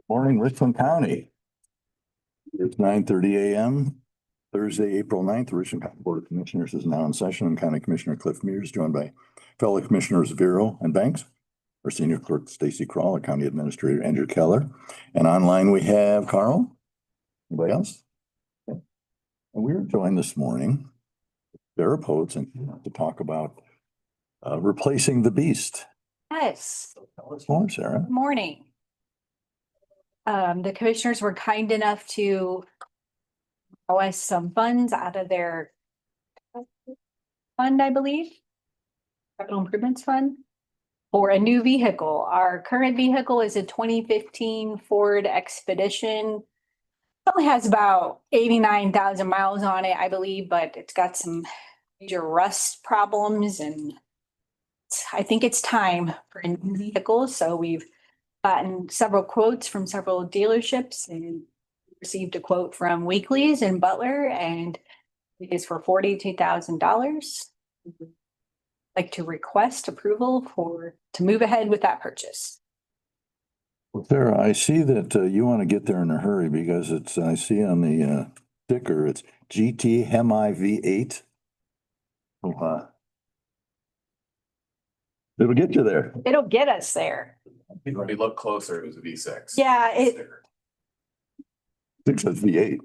Morning, Richland County. It's 9:30 a.m. Thursday, April 9th. The Richland County Board of Commissioners is now in session. I'm County Commissioner Cliff Mears, joined by fellow Commissioners Vero and Banks, our Senior Clerk Stacy Kroll, our County Administrator Andrew Keller, and online we have Carl. Anybody else? Okay. And we are joined this morning, Vera Poets, and to talk about replacing the beast. Yes. Tell us more, Sarah. Good morning. The commissioners were kind enough to allow us some funds out of their fund, I believe. Capital Improvements Fund for a new vehicle. Our current vehicle is a 2015 Ford Expedition. It only has about 89,000 miles on it, I believe, but it's got some major rust problems, and I think it's time for a new vehicle. So we've gotten several quotes from several dealerships and received a quote from Weeklies in Butler, and it is for $42,000. Like to request approval to move ahead with that purchase. Well, Sarah, I see that you want to get there in a hurry because I see on the sticker, it's GT Hemi V8. It'll get you there. It'll get us there. When we look closer, it was a V6. Yeah, It says V8.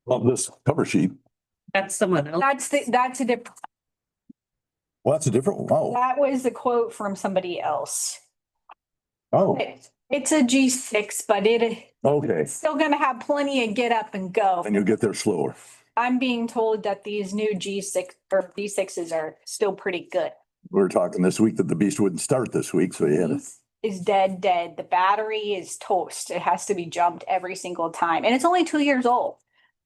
Well, this cover sheet. That's someone else. That's a different, Well, that's a different one. Oh, that was the quote from somebody else. oh, It's a G6, but it's okay. still gonna have plenty of get up and go. And you'll get there slower. I'm being told that these new G6 or V6s are still pretty good. We were talking this week that the beast wouldn't start this week, so you had to. Is dead. The battery is toast. It has to be jumped every single time. And it's only 2 years old.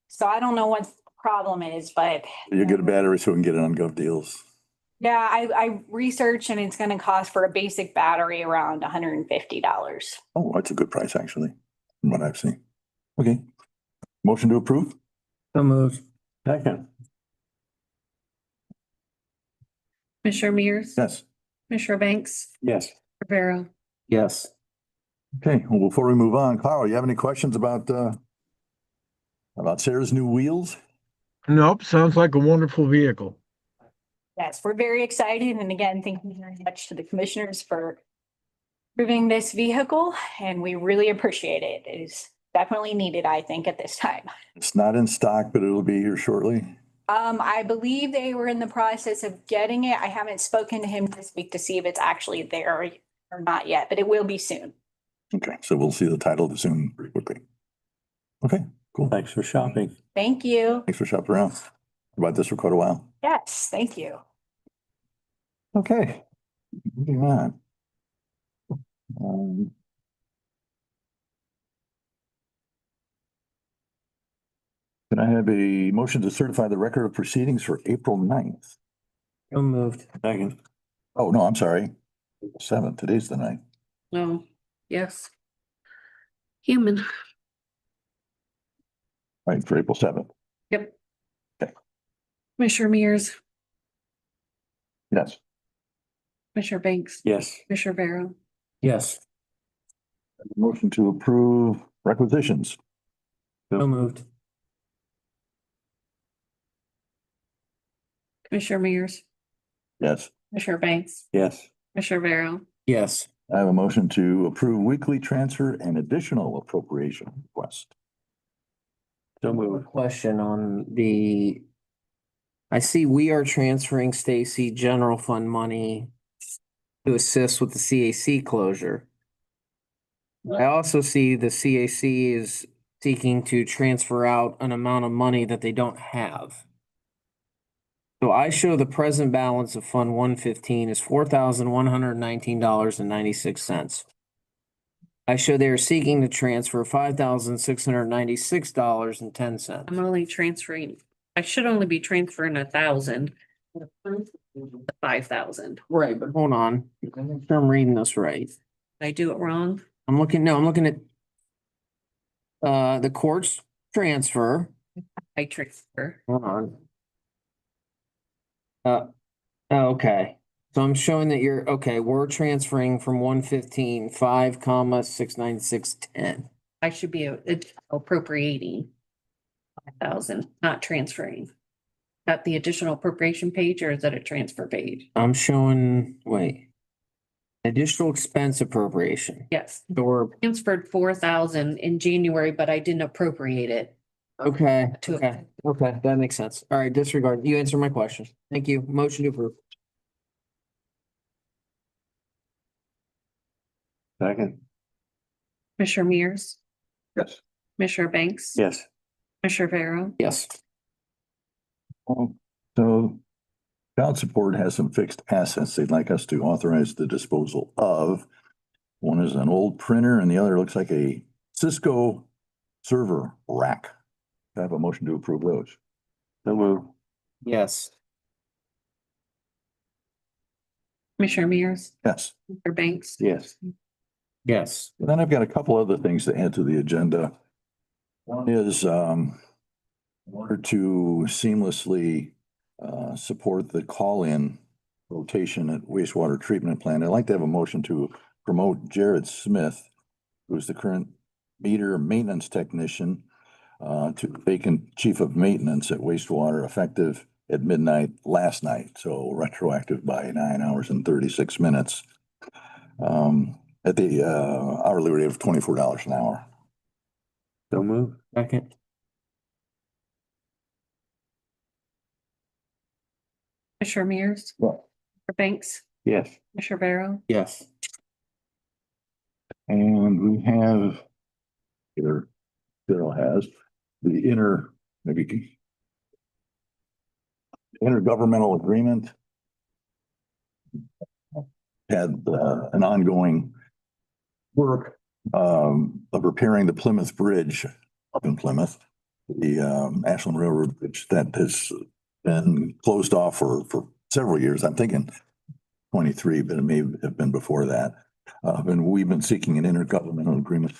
So I don't know what the problem is, but You get a battery so we can get it on Gov Deals. yeah, I researched and it's gonna cost for a basic battery around $150. Oh, that's a good price, actually, from what I've seen. Okay. Motion to approve? So moved. Second. Commissioner Mears, Yes. Commissioner Banks, Yes. Rivera. Yes. Okay, well, before we move on, Carl, you have any questions about Sarah's new wheels? Nope, sounds like a wonderful vehicle. Yes, we're very excited. And again, thank you very much to the commissioners for approving this vehicle, and we really appreciate it. It is definitely needed, I think, at this time. It's not in stock, but it'll be here shortly. I believe they were in the process of getting it. I haven't spoken to him this week to see if it's actually there or not yet, but it will be soon. Okay, so we'll see the title soon pretty quickly. Okay, cool. Thanks for shopping. Thank you. Thanks for shopping around. About this for quite a while. Yes, thank you. Okay, moving on. Can I have a motion to certify the record of proceedings for April 9th? So moved. Second. Oh, no, I'm sorry. 7th, today's the 9th. No, yes. Human. Right, for April 7th. Yep. Okay. Commissioner Mears, Yes. Commissioner Banks, Yes. Commissioner Rivera. Yes. Motion to approve requisitions. So moved. Commissioner Mears, Yes. Commissioner Banks, Yes. Commissioner Rivera. Yes. I have a motion to approve weekly transfer and additional appropriation request. So moved. Question on I see we are transferring Stacy general fund money to assist with the CAC closure. I also see the CAC is seeking to transfer out an amount of money that they don't have. So I show the present balance of Fund 115 is $4,119.96. I show they are seeking to transfer $5,696.10. I'm only transferring, I should only be transferring 1,000. 5,000. Right, but hold on. Make sure I'm reading this right. Did I do it wrong? I'm looking at the court's transfer. I transfer. Hold on. Okay. So I'm showing that you're, okay, we're transferring from 115, 5,69610. I should be appropriating 5,000, not transferring. At the additional appropriation page, or is that a transfer page? I'm showing, wait. Additional expense appropriation. Yes, Or, transferred 4,000 in January, but I didn't appropriate it. okay, To- okay, that makes sense. All right, disregard. You answered my question. Thank you. Motion to approve. Second. Commissioner Mears, Yes. Commissioner Banks. Yes. Commissioner Vero. Yes. So child support has some fixed assets they'd like us to authorize the disposal of. One is an old printer and the other looks like a Cisco server rack. I have a motion to approve those. So move. Yes. Commissioner Mears, Yes. Commissioner Banks. Yes. Yes. Then I've got a couple other things to add to the agenda. One is, in order to seamlessly, support the call-in rotation at wastewater treatment plant, I'd like to have a motion to promote Jared Smith, who's the current meter maintenance technician, to vacant chief of maintenance at wastewater effective at midnight last night, so retroactive by 9 hours and 36 minutes. At the hourly rate of $24 an hour. So move. Second. Commissioner Mears, Well, Commissioner Banks, yes. Commissioner Vero. Yes. And we have, either Daryl has, the intergovernmental agreement. Had an ongoing work of repairing the Plymouth Bridge up in Plymouth, the Ashland Railroad Bridge that has been closed off for several years. I'm thinking 23, but it may have been before that. And we've been seeking an intergovernmental agreement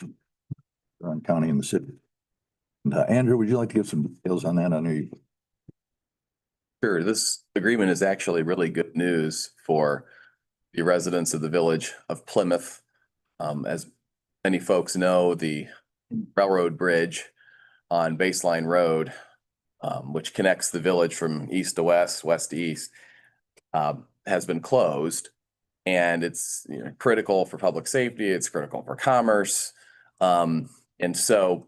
around county and the city. And Andrew, would you like to give some details on that? I know you. Sure, this agreement is actually really good news for the residents of the village of Plymouth. As many folks know, the railroad bridge on Baseline Road, which connects the village from east to west, west to east, has been closed. And it's critical for public safety, it's critical for commerce. And so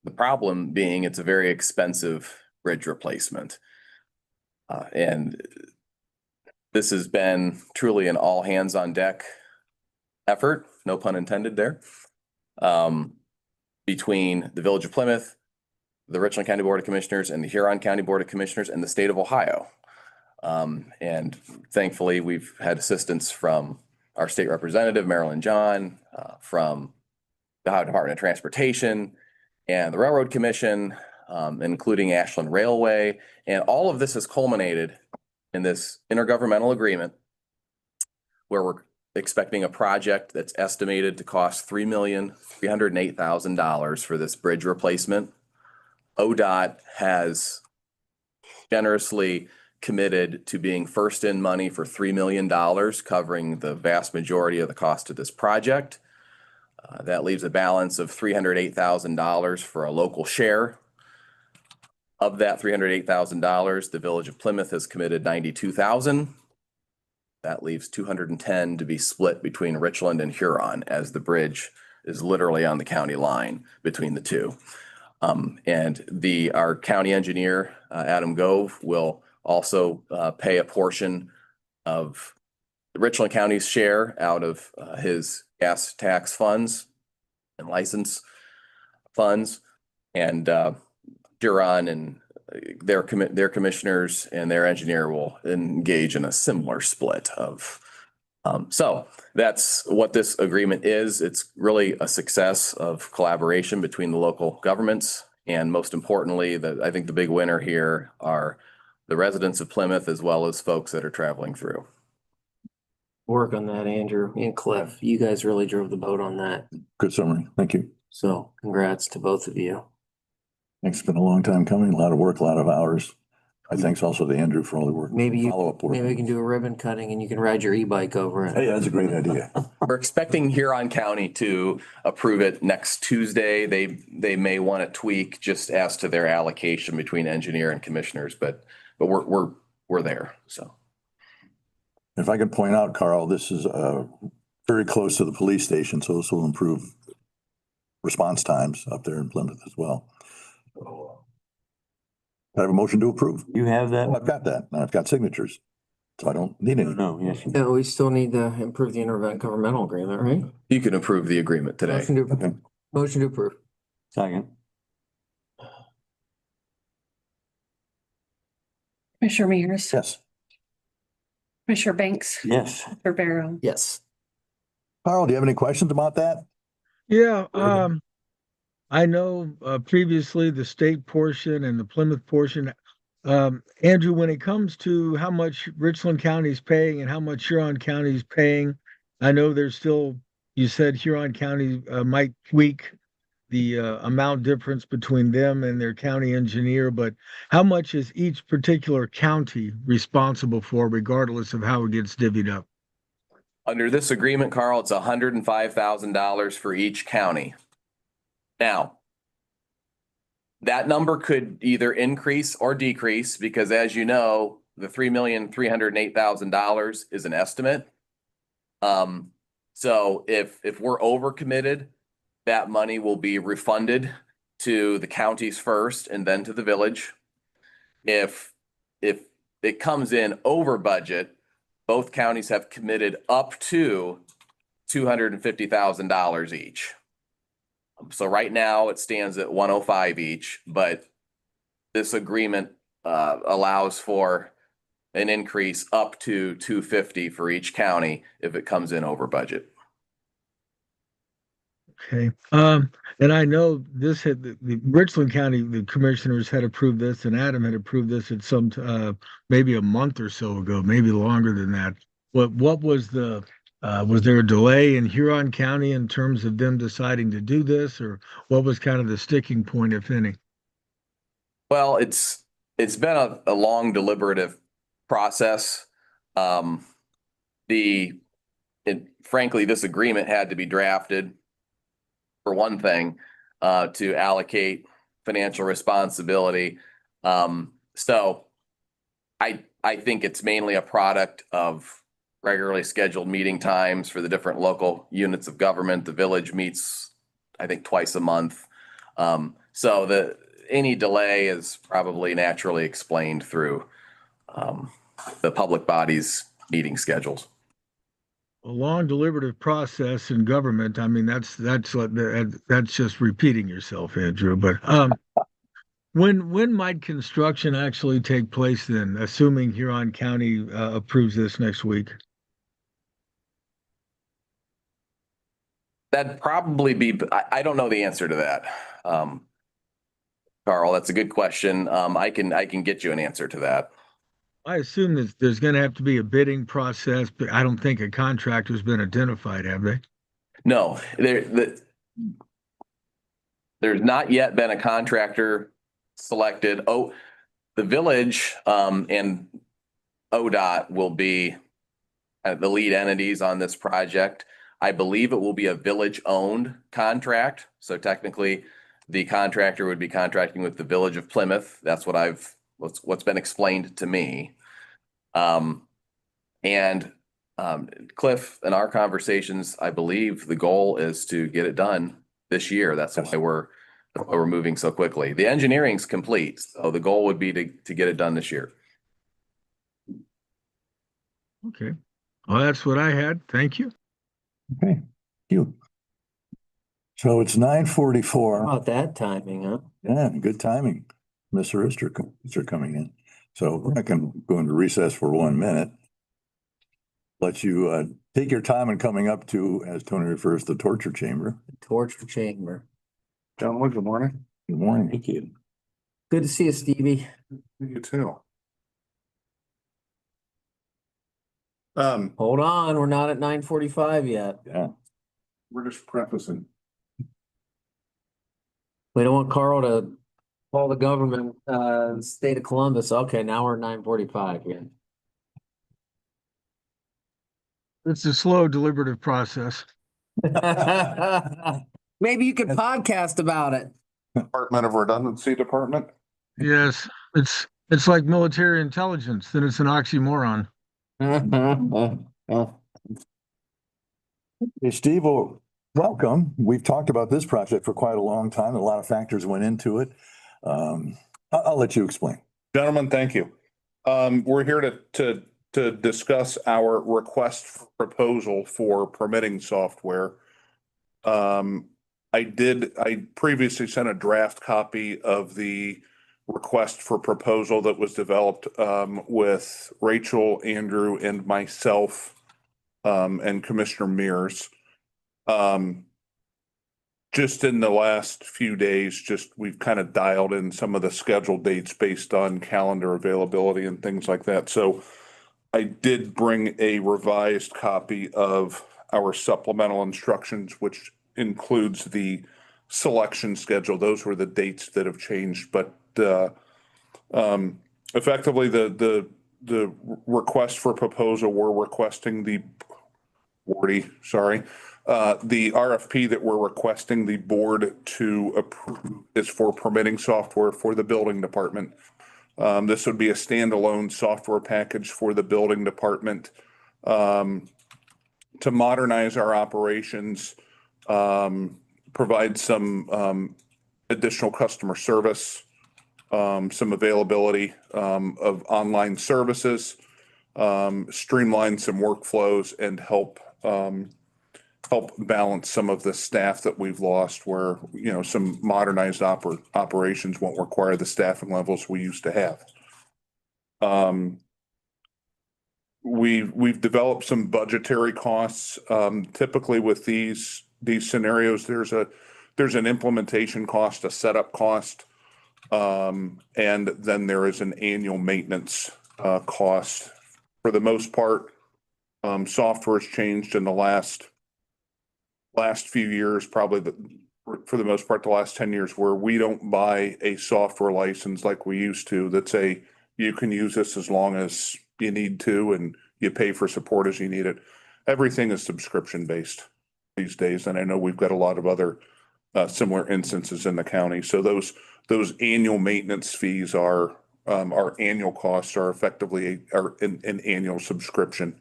the problem being it's a very expensive bridge replacement. And this has been truly an all hands on deck effort, no pun intended there, between the Village of Plymouth, the Richland County Board of Commissioners, and the Huron County Board of Commissioners, and the state of Ohio. And thankfully, we've had assistance from our state representative, Marilyn John, from the Ohio Department of Transportation and the Railroad Commission, including Ashland Railway. And all of this has culminated in this intergovernmental agreement where we're expecting a project that's estimated to cost $3,308,000 for this bridge replacement. ODOT has generously committed to being first in money for $3 million, covering the vast majority of the cost of this project. That leaves a balance of $308,000 for a local share. Of that $308,000, the Village of Plymouth has committed $92,000. That leaves $210,000 to be split between Richland and Huron, as the bridge is literally on the county line between the two. And our county engineer, Adam Gove, will also pay a portion of Richland County's share out of his gas tax funds and license funds. And Huron and their commissioners and their engineer will engage in a similar split of. So that's what this agreement is. It's really a success of collaboration between the local governments. And most importantly, I think the big winner here are the residents of Plymouth, as well as folks that are traveling through. Work on that, Andrew and Cliff. You guys really drove the boat on that. Good summary. Thank you. So congrats to both of you. It's been a long time coming, a lot of work, a lot of hours. My thanks also to Andrew for all the work. Maybe Follow-up work. maybe we can do a ribbon cutting and you can ride your e-bike over Hey, it. that's a great idea. We're expecting Huron County to approve it next Tuesday. They may want to tweak just as to their allocation between engineer and commissioners, but we're there, so. If I could point out, Carl, this is very close to the police station, so this will improve response times up there in Plymouth as well. I have a motion to approve. You have that? Oh, I've got that. And I've got signatures. So I don't need any. No, yes, you No, we still need to improve the intergovernmental agreement, right? You can approve the agreement today. Okay. Motion to approve. second. Commissioner Mears, Yes. Commissioner Banks, Yes. Rivera. Yes. Carl, do you have any questions about that? Yeah, I know previously the state portion and the Plymouth portion. Andrew, when it comes to how much Richland County is paying and how much Huron County is paying, I know there's still, you said Huron County might tweak the amount difference between them and their county engineer, but how much is each particular county responsible for regardless of how it gets divvied up? Under this agreement, Carl, it's $105,000 for each county. Now, that number could either increase or decrease because as you know, the $3,308,000 is an estimate. So if we're overcommitted, that money will be refunded to the counties first and then to the village. If it comes in over budget, both counties have committed up to $250,000 each. So right now it stands at 105 each, but this agreement allows for an increase up to 250 for each county if it comes in over budget. Okay, and I know this had the Richland County, the commissioners had approved this and Adam had approved this at some, maybe a month or so ago, maybe longer than that. What was was there a delay in Huron County in terms of them deciding to do this, or what was kind of the sticking point, if any? Well, it's been a long deliberative process. Frankly, this agreement had to be drafted for one thing, to allocate financial responsibility. So I think it's mainly a product of regularly scheduled meeting times for the different local units of government. The village meets, I think, twice a month. So any delay is probably naturally explained through the public body's meeting schedules. A long deliberative process in government. I mean, that's just repeating yourself, Andrew. But when might construction actually take place then, assuming Huron County approves this next week? That'd probably be, I don't know the answer to that. Carl, that's a good question. I can get you an answer to that. I assume that there's going to have to be a bidding process, but I don't think a contractor's been identified, have they? No, there's not yet been a contractor selected. Oh, the village and ODOT will be the lead entities on this project. I believe it will be a village-owned contract. So technically, the contractor would be contracting with the Village of Plymouth. That's what's been explained to me. Cliff, in our conversations, I believe the goal is to get it done this year. That's why we're moving so quickly. The engineering's complete, so the goal would be to get it done this year. Okay. Well, that's what I had. Thank you. Okay, thank you. So it's 9:44. How about that timing, huh? Yeah, good timing. Mr. Ister coming in. So we're not going to go into recess for 1 minute. Let you take your time in coming up to, as Tony refers, the torture chamber. Torture chamber. Gentlemen, good morning. Good morning. Thank you. Good to see you, Stevie. You too. Hold on, we're not at 9:45 yet. Yeah. We're just prefacing. We don't want Carl to Call the government, state of Columbus. Okay, now we're 9:45 here. It's a slow deliberative process. Maybe you could podcast about it. Department of Redundancy Department. Yes, it's like military intelligence, then it's an oxymoron. Hey, Steve, well, welcome. We've talked about this project for quite a long time. A lot of factors went into it. I'll let you explain. Gentlemen, thank you. We're here to discuss our request for proposal for permitting software. I previously sent a draft copy of the request for proposal that was developed with Rachel, Andrew, and myself, and Commissioner Mears. Just in the last few days, we've kind of dialed in some of the scheduled dates based on calendar availability and things like that. So I did bring a revised copy of our supplemental instructions, which includes the selection schedule. Those were the dates that have changed, but effectively the request for proposal, we're requesting the RFP that we're requesting the board to approve is for permitting software for the building department. This would be a standalone software package for the building department to modernize our operations, provide some additional customer service, some availability of online services, streamline some workflows, and help balance some of the staff that we've lost where, some modernized operations won't require the staffing levels we used to have. We've developed some budgetary costs. Typically with these scenarios, there's an implementation cost, a setup cost, and then there is an annual maintenance cost. For the most part, software has changed in the last few years, probably for the most part, the last 10 years, where we don't buy a software license like we used to that say you can use this as long as you need to and you pay for support as you need it. Everything is subscription based these days, and I know we've got a lot of other similar instances in the county. So those annual maintenance fees are our annual costs are effectively an annual subscription.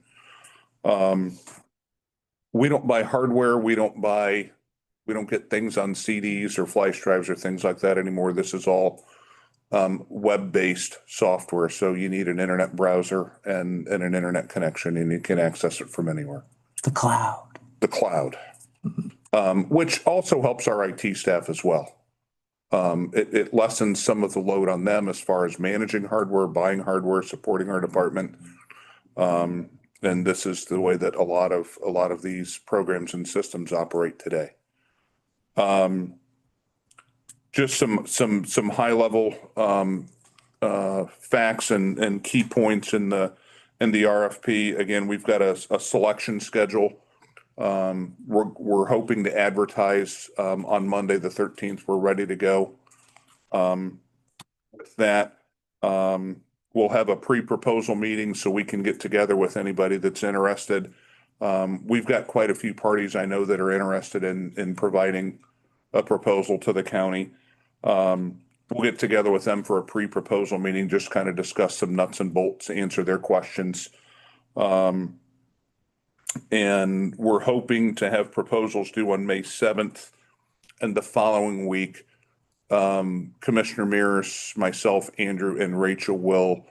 We don't buy hardware. We don't get things on CDs or flash drives or things like that anymore. This is all web-based software. So you need an internet browser and an internet connection, and you can access it from anywhere. The cloud. The cloud, which also helps our IT staff as well. It lessens some of the load on them as far as managing hardware, buying hardware, supporting our department. And this is the way that a lot of these programs and systems operate today. Just some high level facts and key points in the RFP. Again, we've got a selection schedule. We're hoping to advertise on Monday, the 13th. We're ready to go. With that, we'll have a pre-proposal meeting so we can get together with anybody that's interested. We've got quite a few parties I know that are interested in providing a proposal to the county. We'll get together with them for a pre-proposal meeting, just kind of discuss some nuts and bolts, answer their questions. And we're hoping to have proposals due on May 7th, and the following week, Commissioner Mears, myself, Andrew, and Rachel will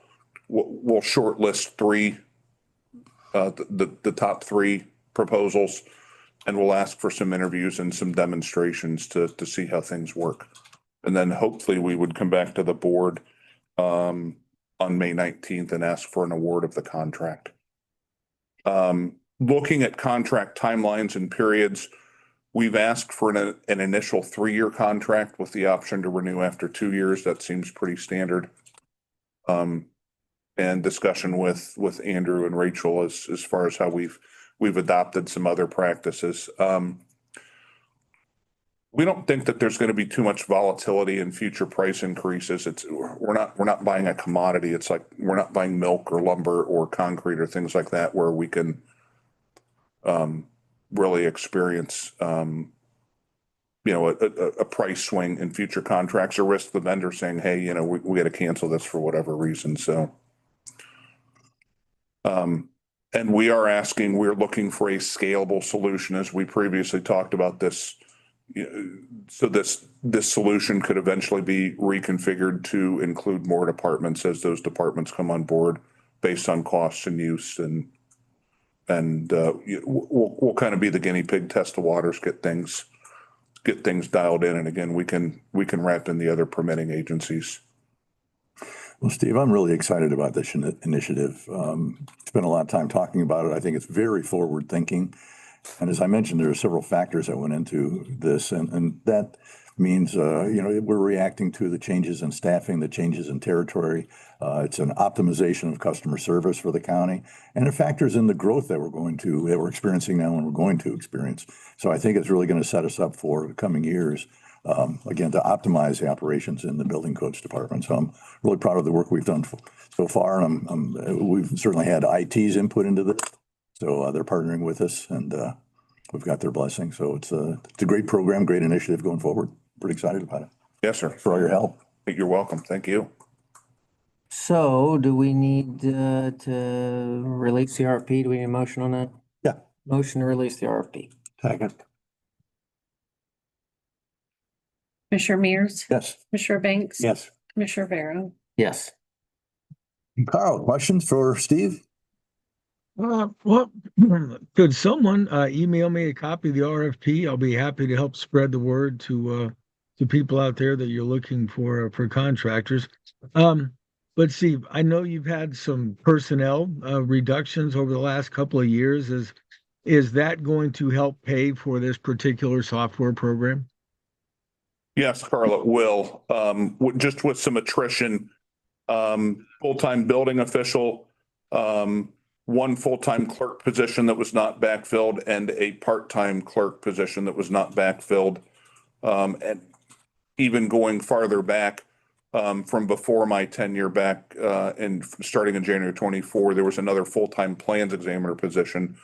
shortlist the top three proposals, and we'll ask for some interviews and some demonstrations to see how things work. And then hopefully we would come back to the board on May 19th and ask for an award of the contract. Looking at contract timelines and periods, we've asked for an initial 3-year contract with the option to renew after 2 years. That seems pretty standard. And discussion with Andrew and Rachel as far as how we've adopted some other practices. We don't think that there's going to be too much volatility in future price increases. We're not buying a commodity. It's like, we're not buying milk or lumber or concrete or things like that where we can really experience, a price swing in future contracts or risk the vendor saying, hey, we got to cancel this for whatever reason. So, and we're looking for a scalable solution, as we previously talked about this. So this solution could eventually be reconfigured to include more departments as those departments come on board based on costs and use, and we'll kind of be the guinea pig, test the waters, get things dialed in. And again, we can wrap in the other permitting agencies. Well, Steve, I'm really excited about this initiative. Spent a lot of time talking about it. I think it's very forward thinking. And as I mentioned, there are several factors that went into this, and that means, we're reacting to the changes in staffing, the changes in territory. It's an optimization of customer service for the county, and it factors in the growth that we're experiencing now and we're going to experience. So I think it's really going to set us up for the coming years, again, to optimize the operations in the building codes department. So I'm really proud of the work we've done so far, and we've certainly had IT's input into this. So they're partnering with us, and we've got their blessing. So it's a great program, great initiative going forward. Pretty excited about it. Yes, sir. For all your help. You're welcome. Thank you. So do we need to release the RFP? Do we need a motion on that? Yeah. Motion to release the RFP. Second. Commissioner Mears, Yes. Commissioner Banks. Yes. Commissioner Vero. Yes. Carl, questions for Steve? Well, could someone email me a copy of the RFP? I'll be happy to help spread the word to people out there that you're looking for contractors. But Steve, I know you've had some personnel reductions over the last couple of years. Is that going to help pay for this particular software program? Yes, Carl, it will. Just with some attrition, full-time building official, one full-time clerk position that was not backfilled, and a part-time clerk position that was not backfilled. And even going farther back, from before my tenure back, and starting in January 24, there was another full-time plans examiner position,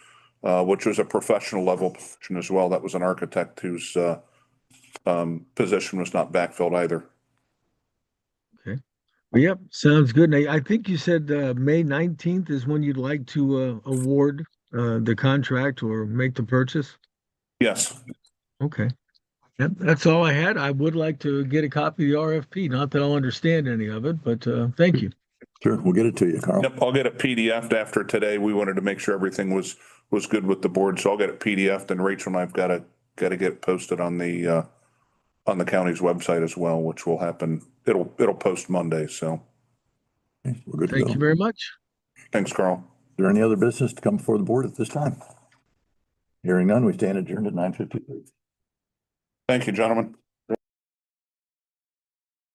which was a professional level position as well. That was an architect whose position was not backfilled either. Okay. Well, yep, sounds good. And I think you said May 19th is when you'd like to award the contract or make the purchase? Yes. Okay. Yep, that's all I had. I would like to get a copy of the RFP. Not that I'll understand any of it, but thank you. Sure, we'll get it to you, Carl. Yep, I'll get a PDF after today. We wanted to make sure everything was good with the board, so I'll get a PDF. Then Rachel and I've got to get it posted on the county's website as well, which will happen. It'll post Monday. So Okay, we're good to Thank go. you very much. thanks, Carl. Is there any other business to come before the board at this time? Hearing none, we stand adjourned at 9:53. Thank you, gentlemen.